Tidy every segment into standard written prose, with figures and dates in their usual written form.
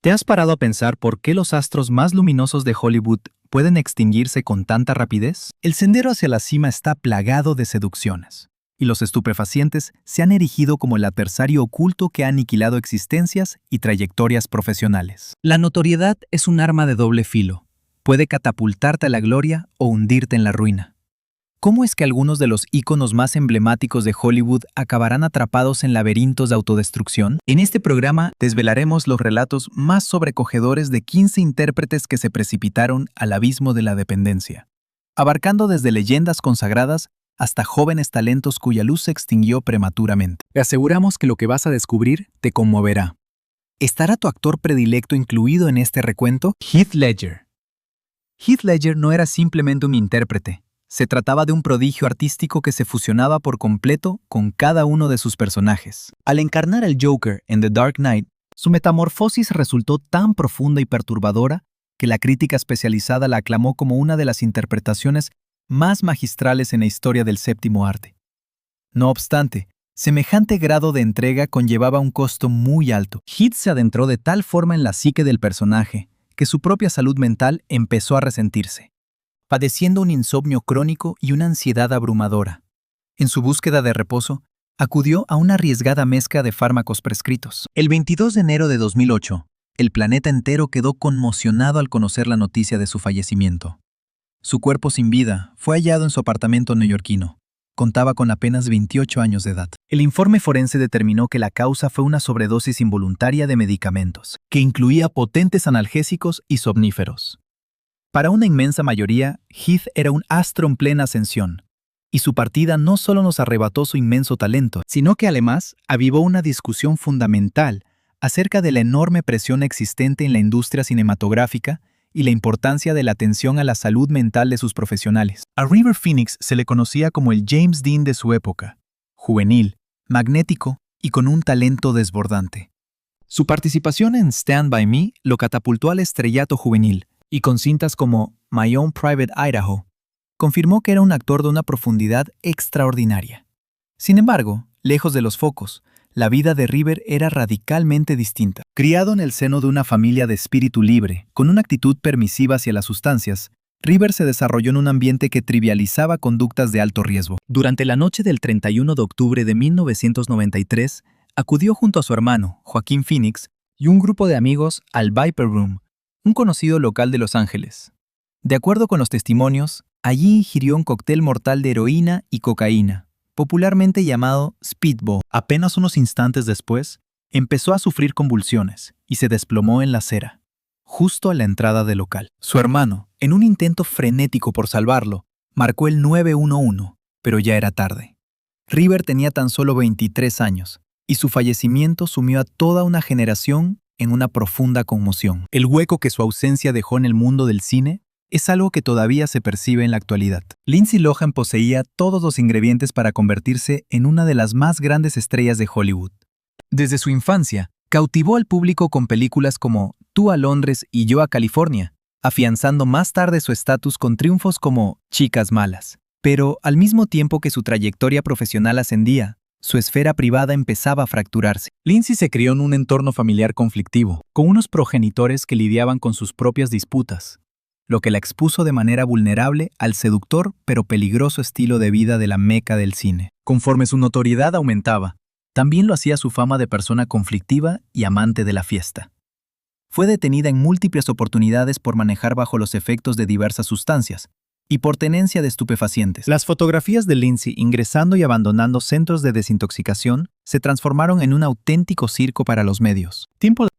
¿Te has parado a pensar por qué los astros más luminosos de Hollywood pueden extinguirse con tanta rapidez? El sendero hacia la cima está plagado de seducciones, y los estupefacientes se han erigido como el adversario oculto que ha aniquilado existencias y trayectorias profesionales. La notoriedad es un arma de doble filo. Puede catapultarte a la gloria o hundirte en la ruina. ¿Cómo es que algunos de los íconos más emblemáticos de Hollywood acabarán atrapados en laberintos de autodestrucción? En este programa desvelaremos los relatos más sobrecogedores de 15 intérpretes que se precipitaron al abismo de la dependencia, abarcando desde leyendas consagradas hasta jóvenes talentos cuya luz se extinguió prematuramente. Te aseguramos que lo que vas a descubrir te conmoverá. ¿Estará tu actor predilecto incluido en este recuento? Heath Ledger. Heath Ledger no era simplemente un intérprete. Se trataba de un prodigio artístico que se fusionaba por completo con cada uno de sus personajes. Al encarnar al Joker en The Dark Knight, su metamorfosis resultó tan profunda y perturbadora que la crítica especializada la aclamó como una de las interpretaciones más magistrales en la historia del séptimo arte. No obstante, semejante grado de entrega conllevaba un costo muy alto. Heath se adentró de tal forma en la psique del personaje que su propia salud mental empezó a resentirse, padeciendo un insomnio crónico y una ansiedad abrumadora. En su búsqueda de reposo, acudió a una arriesgada mezcla de fármacos prescritos. El 22 de enero de 2008, el planeta entero quedó conmocionado al conocer la noticia de su fallecimiento. Su cuerpo sin vida fue hallado en su apartamento neoyorquino. Contaba con apenas 28 años de edad. El informe forense determinó que la causa fue una sobredosis involuntaria de medicamentos, que incluía potentes analgésicos y somníferos. Para una inmensa mayoría, Heath era un astro en plena ascensión, y su partida no solo nos arrebató su inmenso talento, sino que además avivó una discusión fundamental acerca de la enorme presión existente en la industria cinematográfica y la importancia de la atención a la salud mental de sus profesionales. A River Phoenix se le conocía como el James Dean de su época, juvenil, magnético y con un talento desbordante. Su participación en Stand By Me lo catapultó al estrellato juvenil, y con cintas como My Own Private Idaho, confirmó que era un actor de una profundidad extraordinaria. Sin embargo, lejos de los focos, la vida de River era radicalmente distinta. Criado en el seno de una familia de espíritu libre, con una actitud permisiva hacia las sustancias, River se desarrolló en un ambiente que trivializaba conductas de alto riesgo. Durante la noche del 31 de octubre de 1993, acudió junto a su hermano, Joaquín Phoenix, y un grupo de amigos al Viper Room, un conocido local de Los Ángeles. De acuerdo con los testimonios, allí ingirió un cóctel mortal de heroína y cocaína, popularmente llamado Speedball. Apenas unos instantes después, empezó a sufrir convulsiones y se desplomó en la acera, justo a la entrada del local. Su hermano, en un intento frenético por salvarlo, marcó el 911, pero ya era tarde. River tenía tan solo 23 años, y su fallecimiento sumió a toda una generación en una profunda conmoción. El hueco que su ausencia dejó en el mundo del cine es algo que todavía se percibe en la actualidad. Lindsay Lohan poseía todos los ingredientes para convertirse en una de las más grandes estrellas de Hollywood. Desde su infancia, cautivó al público con películas como Tú a Londres y Yo a California, afianzando más tarde su estatus con triunfos como Chicas Malas. Pero al mismo tiempo que su trayectoria profesional ascendía, su esfera privada empezaba a fracturarse. Lindsay se crió en un entorno familiar conflictivo, con unos progenitores que lidiaban con sus propias disputas, lo que la expuso de manera vulnerable al seductor pero peligroso estilo de vida de la meca del cine. Conforme su notoriedad aumentaba, también lo hacía su fama de persona conflictiva y amante de la fiesta. Fue detenida en múltiples oportunidades por manejar bajo los efectos de diversas sustancias, y por tenencia de estupefacientes. Las fotografías de Lindsay ingresando y abandonando centros de desintoxicación se transformaron en un auténtico circo para los medios.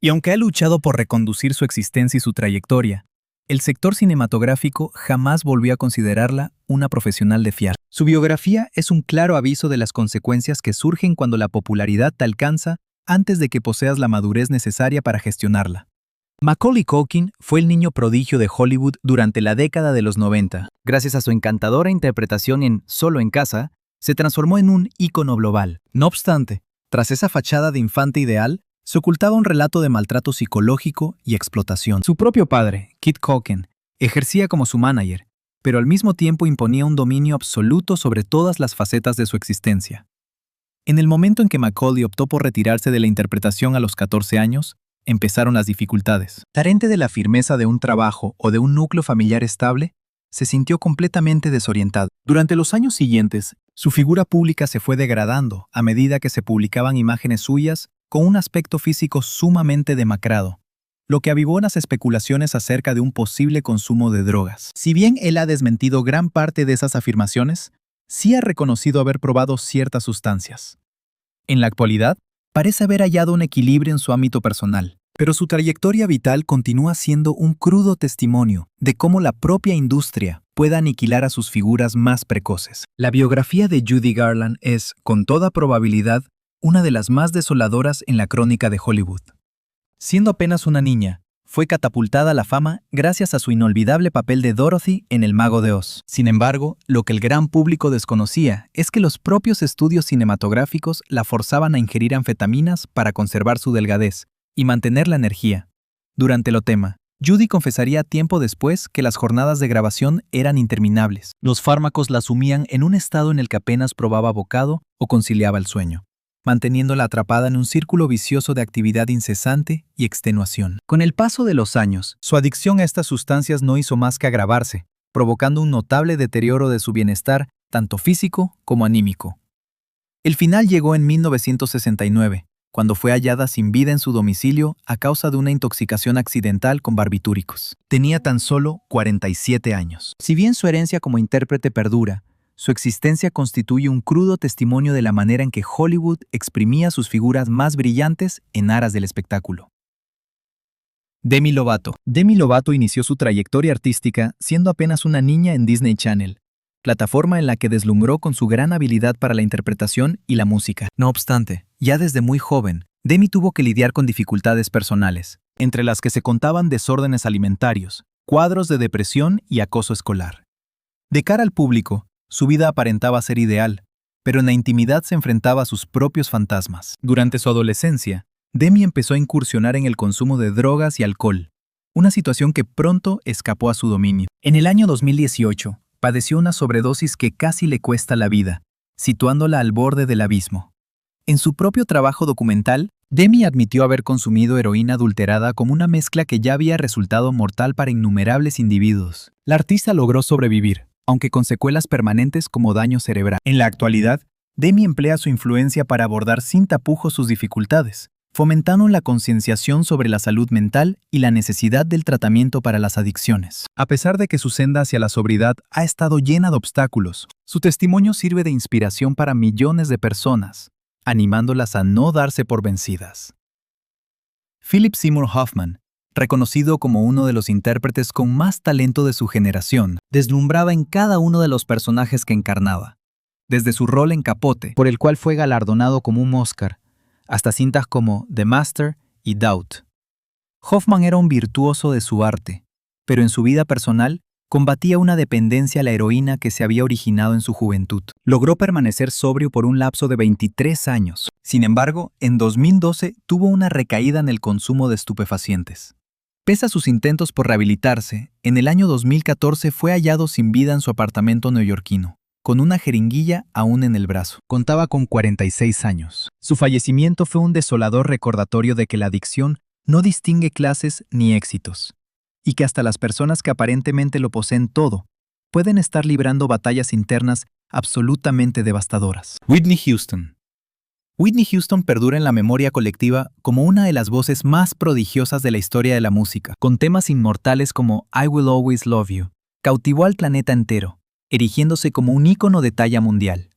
Y aunque ha luchado por reconducir su existencia y su trayectoria, el sector cinematográfico jamás volvió a considerarla una profesional de fiar. Su biografía es un claro aviso de las consecuencias que surgen cuando la popularidad te alcanza antes de que poseas la madurez necesaria para gestionarla. Macaulay Culkin fue el niño prodigio de Hollywood durante la década de los 90. Gracias a su encantadora interpretación en Solo en Casa, se transformó en un ícono global. No obstante, tras esa fachada de infante ideal, se ocultaba un relato de maltrato psicológico y explotación. Su propio padre, Kit Culkin, ejercía como su manager, pero al mismo tiempo imponía un dominio absoluto sobre todas las facetas de su existencia. En el momento en que Macaulay optó por retirarse de la interpretación a los 14 años, empezaron las dificultades. Carente de la firmeza de un trabajo o de un núcleo familiar estable, se sintió completamente desorientado. Durante los años siguientes, su figura pública se fue degradando a medida que se publicaban imágenes suyas con un aspecto físico sumamente demacrado, lo que avivó las especulaciones acerca de un posible consumo de drogas. Si bien él ha desmentido gran parte de esas afirmaciones, sí ha reconocido haber probado ciertas sustancias. En la actualidad, parece haber hallado un equilibrio en su ámbito personal, pero su trayectoria vital continúa siendo un crudo testimonio de cómo la propia industria puede aniquilar a sus figuras más precoces. La biografía de Judy Garland es, con toda probabilidad, una de las más desoladoras en la crónica de Hollywood. Siendo apenas una niña, fue catapultada a la fama gracias a su inolvidable papel de Dorothy en El Mago de Oz. Sin embargo, lo que el gran público desconocía es que los propios estudios cinematográficos la forzaban a ingerir anfetaminas para conservar su delgadez y mantener la energía. Durante el tema, Judy confesaría tiempo después que las jornadas de grabación eran interminables. Los fármacos la sumían en un estado en el que apenas probaba bocado o conciliaba el sueño, manteniéndola atrapada en un círculo vicioso de actividad incesante y extenuación. Con el paso de los años, su adicción a estas sustancias no hizo más que agravarse, provocando un notable deterioro de su bienestar, tanto físico como anímico. El final llegó en 1969, cuando fue hallada sin vida en su domicilio a causa de una intoxicación accidental con barbitúricos. Tenía tan solo 47 años. Si bien su herencia como intérprete perdura, su existencia constituye un crudo testimonio de la manera en que Hollywood exprimía sus figuras más brillantes en aras del espectáculo. Demi Lovato. Demi Lovato inició su trayectoria artística siendo apenas una niña en Disney Channel, plataforma en la que deslumbró con su gran habilidad para la interpretación y la música. No obstante, ya desde muy joven, Demi tuvo que lidiar con dificultades personales, entre las que se contaban desórdenes alimentarios, cuadros de depresión y acoso escolar. De cara al público, su vida aparentaba ser ideal, pero en la intimidad se enfrentaba a sus propios fantasmas. Durante su adolescencia, Demi empezó a incursionar en el consumo de drogas y alcohol, una situación que pronto escapó a su dominio. En el año 2018, padeció una sobredosis que casi le cuesta la vida, situándola al borde del abismo. En su propio trabajo documental, Demi admitió haber consumido heroína adulterada como una mezcla que ya había resultado mortal para innumerables individuos. La artista logró sobrevivir, aunque con secuelas permanentes como daño cerebral. En la actualidad, Demi emplea su influencia para abordar sin tapujos sus dificultades, fomentando la concienciación sobre la salud mental y la necesidad del tratamiento para las adicciones. A pesar de que su senda hacia la sobriedad ha estado llena de obstáculos, su testimonio sirve de inspiración para millones de personas, animándolas a no darse por vencidas. Philip Seymour Hoffman, reconocido como uno de los intérpretes con más talento de su generación, deslumbraba en cada uno de los personajes que encarnaba, desde su rol en Capote, por el cual fue galardonado como un Oscar, hasta cintas como The Master y Doubt. Hoffman era un virtuoso de su arte, pero en su vida personal combatía una dependencia a la heroína que se había originado en su juventud. Logró permanecer sobrio por un lapso de 23 años. Sin embargo, en 2012 tuvo una recaída en el consumo de estupefacientes. Pese a sus intentos por rehabilitarse, en el año 2014 fue hallado sin vida en su apartamento neoyorquino, con una jeringuilla aún en el brazo. Contaba con 46 años. Su fallecimiento fue un desolador recordatorio de que la adicción no distingue clases ni éxitos, y que hasta las personas que aparentemente lo poseen todo pueden estar librando batallas internas absolutamente devastadoras. Whitney Houston. Whitney Houston perdura en la memoria colectiva como una de las voces más prodigiosas de la historia de la música. Con temas inmortales como I Will Always Love You, cautivó al planeta entero, erigiéndose como un ícono de talla mundial.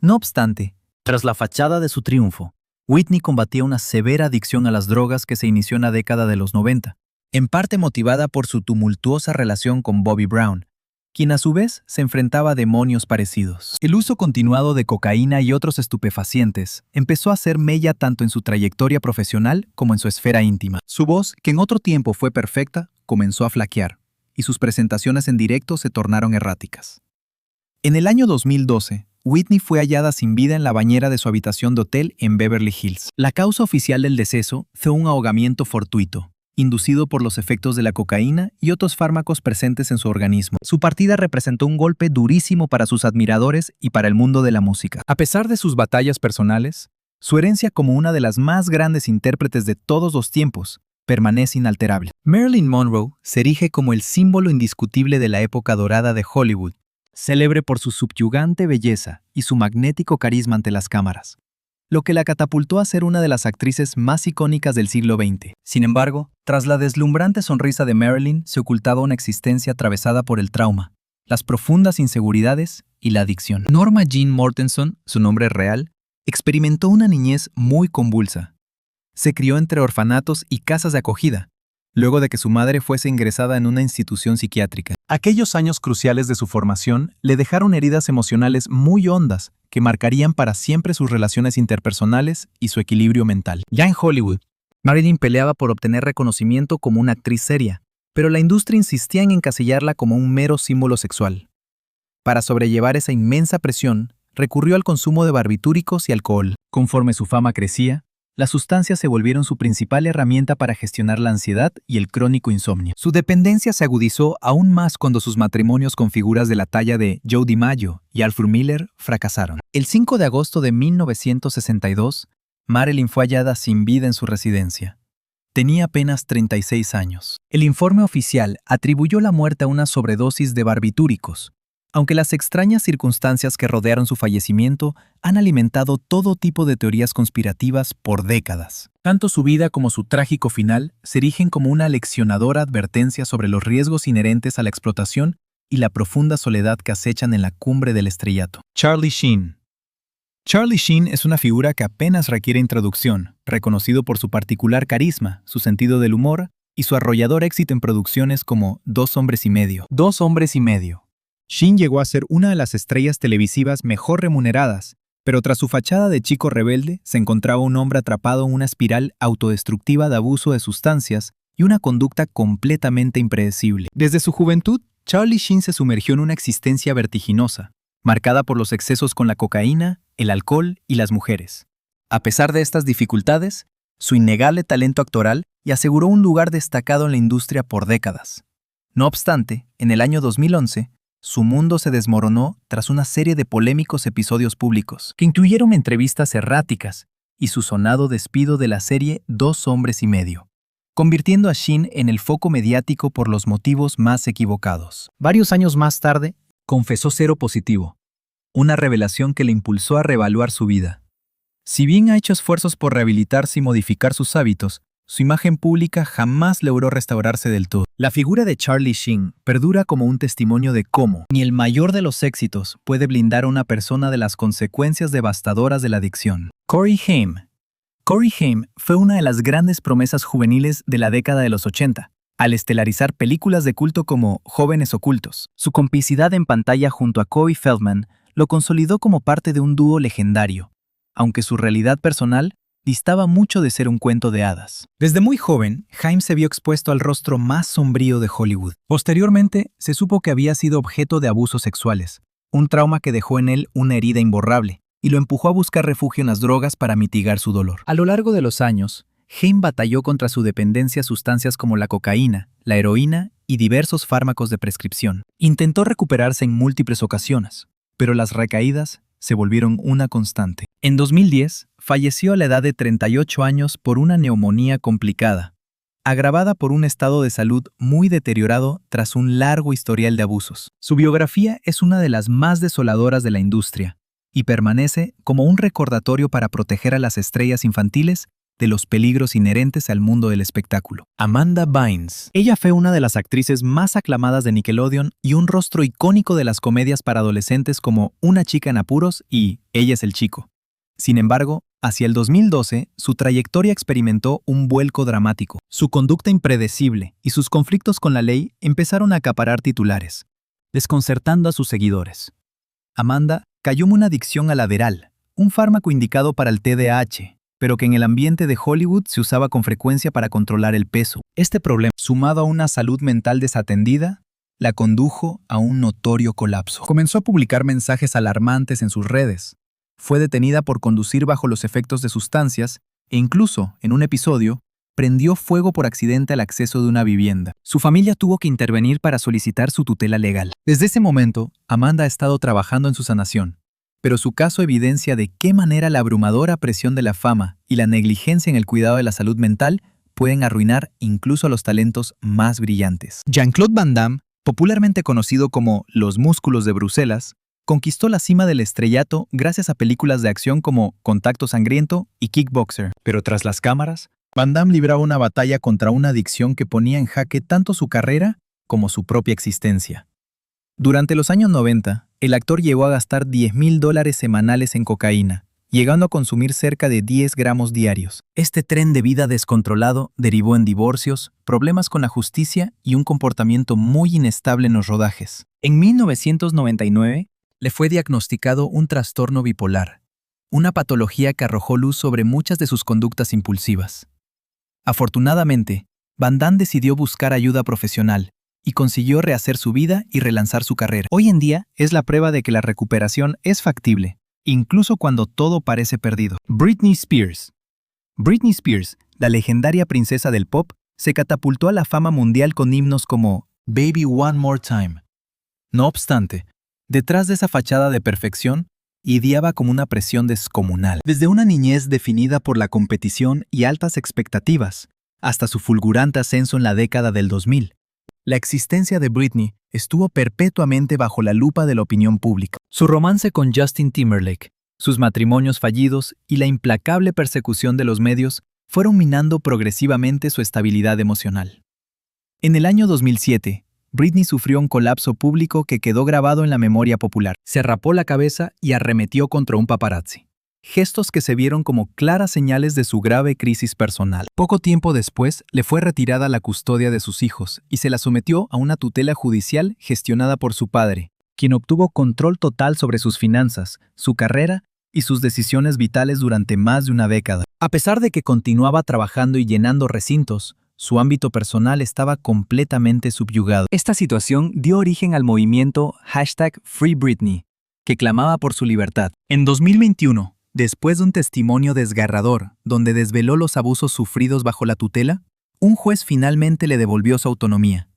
No obstante, tras la fachada de su triunfo, Whitney combatía una severa adicción a las drogas que se inició en la década de los 90, en parte motivada por su tumultuosa relación con Bobby Brown, quien a su vez se enfrentaba a demonios parecidos. El uso continuado de cocaína y otros estupefacientes empezó a hacer mella tanto en su trayectoria profesional como en su esfera íntima. Su voz, que en otro tiempo fue perfecta, comenzó a flaquear, y sus presentaciones en directo se tornaron erráticas. En el año 2012, Whitney fue hallada sin vida en la bañera de su habitación de hotel en Beverly Hills. La causa oficial del deceso fue un ahogamiento fortuito, inducido por los efectos de la cocaína y otros fármacos presentes en su organismo. Su partida representó un golpe durísimo para sus admiradores y para el mundo de la música. A pesar de sus batallas personales, Su herencia como una de las más grandes intérpretes de todos los tiempos permanece inalterable. Marilyn Monroe se erige como el símbolo indiscutible de la época dorada de Hollywood, célebre por su subyugante belleza y su magnético carisma ante las cámaras, lo que la catapultó a ser una de las actrices más icónicas del siglo XX. Sin embargo, tras la deslumbrante sonrisa de Marilyn se ocultaba una existencia atravesada por el trauma, las profundas inseguridades y la adicción. Norma Jean Mortenson, su nombre real, experimentó una niñez muy convulsa. Se crió entre orfanatos y casas de acogida, luego de que su madre fuese ingresada en una institución psiquiátrica. Aquellos años cruciales de su formación le dejaron heridas emocionales muy hondas que marcarían para siempre sus relaciones interpersonales y su equilibrio mental. Ya en Hollywood, Marilyn peleaba por obtener reconocimiento como una actriz seria, pero la industria insistía en encasillarla como un mero símbolo sexual. Para sobrellevar esa inmensa presión, recurrió al consumo de barbitúricos y alcohol. Conforme su fama crecía, las sustancias se volvieron su principal herramienta para gestionar la ansiedad y el crónico insomnio. Su dependencia se agudizó aún más cuando sus matrimonios con figuras de la talla de Joe DiMaggio y Arthur Miller fracasaron. El 5 de agosto de 1962, Marilyn fue hallada sin vida en su residencia. Tenía apenas 36 años. El informe oficial atribuyó la muerte a una sobredosis de barbitúricos, aunque las extrañas circunstancias que rodearon su fallecimiento han alimentado todo tipo de teorías conspirativas por décadas. Tanto su vida como su trágico final se erigen como una aleccionadora advertencia sobre los riesgos inherentes a la explotación y la profunda soledad que acechan en la cumbre del estrellato. Charlie Sheen. Charlie Sheen es una figura que apenas requiere introducción, reconocido por su particular carisma, su sentido del humor y su arrollador éxito en producciones como Dos hombres y medio. Sheen llegó a ser una de las estrellas televisivas mejor remuneradas, pero tras su fachada de chico rebelde se encontraba un hombre atrapado en una espiral autodestructiva de abuso de sustancias y una conducta completamente impredecible. Desde su juventud, Charlie Sheen se sumergió en una existencia vertiginosa, marcada por los excesos con la cocaína, el alcohol y las mujeres. A pesar de estas dificultades, su innegable talento actoral le aseguró un lugar destacado en la industria por décadas. No obstante, en el año 2011, su mundo se desmoronó tras una serie de polémicos episodios públicos, que incluyeron entrevistas erráticas y su sonado despido de la serie Dos hombres y medio, convirtiendo a Sheen en el foco mediático por los motivos más equivocados. Varios años más tarde, confesó seropositivo, una revelación que le impulsó a reevaluar su vida. Si bien ha hecho esfuerzos por rehabilitarse y modificar sus hábitos, su imagen pública jamás logró restaurarse del todo. La figura de Charlie Sheen perdura como un testimonio de cómo ni el mayor de los éxitos puede blindar a una persona de las consecuencias devastadoras de la adicción. Corey Haim. Corey Haim fue una de las grandes promesas juveniles de la década de los 80, al estelarizar películas de culto como Jóvenes Ocultos. Su complicidad en pantalla junto a Corey Feldman lo consolidó como parte de un dúo legendario, aunque su realidad personal distaba mucho de ser un cuento de hadas. Desde muy joven, Haim se vio expuesto al rostro más sombrío de Hollywood. Posteriormente, se supo que había sido objeto de abusos sexuales, un trauma que dejó en él una herida imborrable y lo empujó a buscar refugio en las drogas para mitigar su dolor. A lo largo de los años, Haim batalló contra su dependencia a sustancias como la cocaína, la heroína y diversos fármacos de prescripción. Intentó recuperarse en múltiples ocasiones, pero las recaídas se volvieron una constante. En 2010, falleció a la edad de 38 años por una neumonía complicada, agravada por un estado de salud muy deteriorado tras un largo historial de abusos. Su biografía es una de las más desoladoras de la industria y permanece como un recordatorio para proteger a las estrellas infantiles de los peligros inherentes al mundo del espectáculo. Amanda Bynes. Ella fue una de las actrices más aclamadas de Nickelodeon y un rostro icónico de las comedias para adolescentes como Una chica en apuros y Ella es el chico. Sin embargo, hacia el 2012, su trayectoria experimentó un vuelco dramático. Su conducta impredecible y sus conflictos con la ley empezaron a acaparar titulares, desconcertando a sus seguidores. Amanda cayó en una adicción al Adderall, un fármaco indicado para el TDAH, pero que en el ambiente de Hollywood se usaba con frecuencia para controlar el peso. Este problema, sumado a una salud mental desatendida, la condujo a un notorio colapso. Comenzó a publicar mensajes alarmantes en sus redes. Fue detenida por conducir bajo los efectos de sustancias e incluso, en un episodio, prendió fuego por accidente al acceso de una vivienda. Su familia tuvo que intervenir para solicitar su tutela legal. Desde ese momento, Amanda ha estado trabajando en su sanación, pero su caso evidencia de qué manera la abrumadora presión de la fama y la negligencia en el cuidado de la salud mental pueden arruinar incluso a los talentos más brillantes. Jean-Claude Van Damme, popularmente conocido como los músculos de Bruselas, conquistó la cima del estrellato gracias a películas de acción como Contacto Sangriento y Kickboxer. Pero tras las cámaras, Van Damme libraba una batalla contra una adicción que ponía en jaque tanto su carrera como su propia existencia. Durante los años 90, el actor llegó a gastar $10,000 semanales en cocaína, llegando a consumir cerca de 10 gramos diarios. Este tren de vida descontrolado derivó en divorcios, problemas con la justicia y un comportamiento muy inestable en los rodajes. En 1999, le fue diagnosticado un trastorno bipolar, una patología que arrojó luz sobre muchas de sus conductas impulsivas. Afortunadamente, Van Damme decidió buscar ayuda profesional y consiguió rehacer su vida y relanzar su carrera. Hoy en día es la prueba de que la recuperación es factible, incluso cuando todo parece perdido. Britney Spears. Britney Spears, la legendaria princesa del pop, se catapultó a la fama mundial con himnos como Baby One More Time. No obstante, detrás de esa fachada de perfección, ideaba como una presión descomunal. Desde una niñez definida por la competición y altas expectativas, hasta su fulgurante ascenso en la década del 2000, la existencia de Britney estuvo perpetuamente bajo la lupa de la opinión pública. Su romance con Justin Timberlake, sus matrimonios fallidos y la implacable persecución de los medios fueron minando progresivamente su estabilidad emocional. En el año 2007, Britney sufrió un colapso público que quedó grabado en la memoria popular. Se rapó la cabeza y arremetió contra un paparazzi. Gestos que se vieron como claras señales de su grave crisis personal. Poco tiempo después, le fue retirada la custodia de sus hijos y se la sometió a una tutela judicial gestionada por su padre, quien obtuvo control total sobre sus finanzas, su carrera y sus decisiones vitales durante más de una década. A pesar de que continuaba trabajando y llenando recintos, su ámbito personal estaba completamente subyugado. Esta situación dio origen al movimiento #FreeBritney, que clamaba por su libertad. En 2021, después de un testimonio desgarrador donde desveló los abusos sufridos bajo la tutela, un juez finalmente le devolvió su autonomía.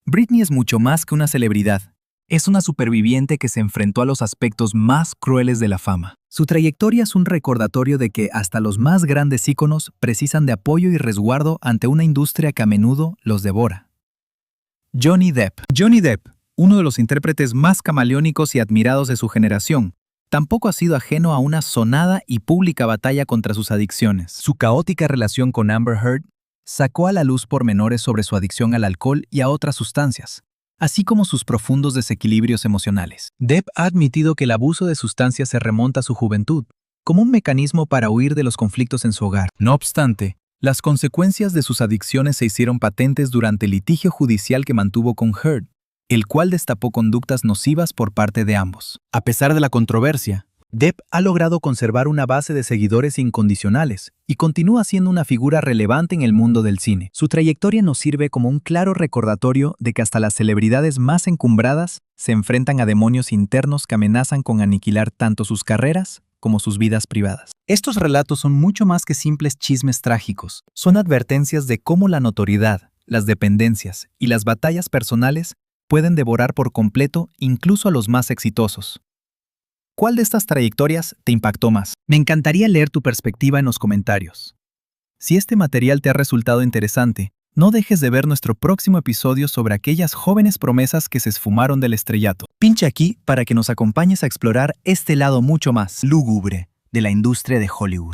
Britney es mucho más que una celebridad. Es una superviviente que se enfrentó a los aspectos más crueles de la fama. Su trayectoria es un recordatorio de que hasta los más grandes íconos precisan de apoyo y resguardo ante una industria que a menudo los devora. Johnny Depp. Johnny Depp, uno de los intérpretes más camaleónicos y admirados de su generación, tampoco ha sido ajeno a una sonada y pública batalla contra sus adicciones. Su caótica relación con Amber Heard sacó a la luz pormenores sobre su adicción al alcohol y a otras sustancias, así como sus profundos desequilibrios emocionales. Depp ha admitido que el abuso de sustancias se remonta a su juventud, como un mecanismo para huir de los conflictos en su hogar. No obstante, las consecuencias de sus adicciones se hicieron patentes durante el litigio judicial que mantuvo con Heard, el cual destapó conductas nocivas por parte de ambos. A pesar de la controversia, Depp ha logrado conservar una base de seguidores incondicionales y continúa siendo una figura relevante en el mundo del cine. Su trayectoria nos sirve como un claro recordatorio de que hasta las celebridades más encumbradas se enfrentan a demonios internos que amenazan con aniquilar tanto sus carreras como sus vidas privadas. Estos relatos son mucho más que simples chismes trágicos. Son advertencias de cómo la notoriedad, las dependencias y las batallas personales pueden devorar por completo incluso a los más exitosos. ¿Cuál de estas trayectorias te impactó más? Me encantaría leer tu perspectiva en los comentarios. Si este material te ha resultado interesante, no dejes de ver nuestro próximo episodio sobre aquellas jóvenes promesas que se esfumaron del estrellato. Pincha aquí para que nos acompañes a explorar este lado mucho más lúgubre de la industria de Hollywood.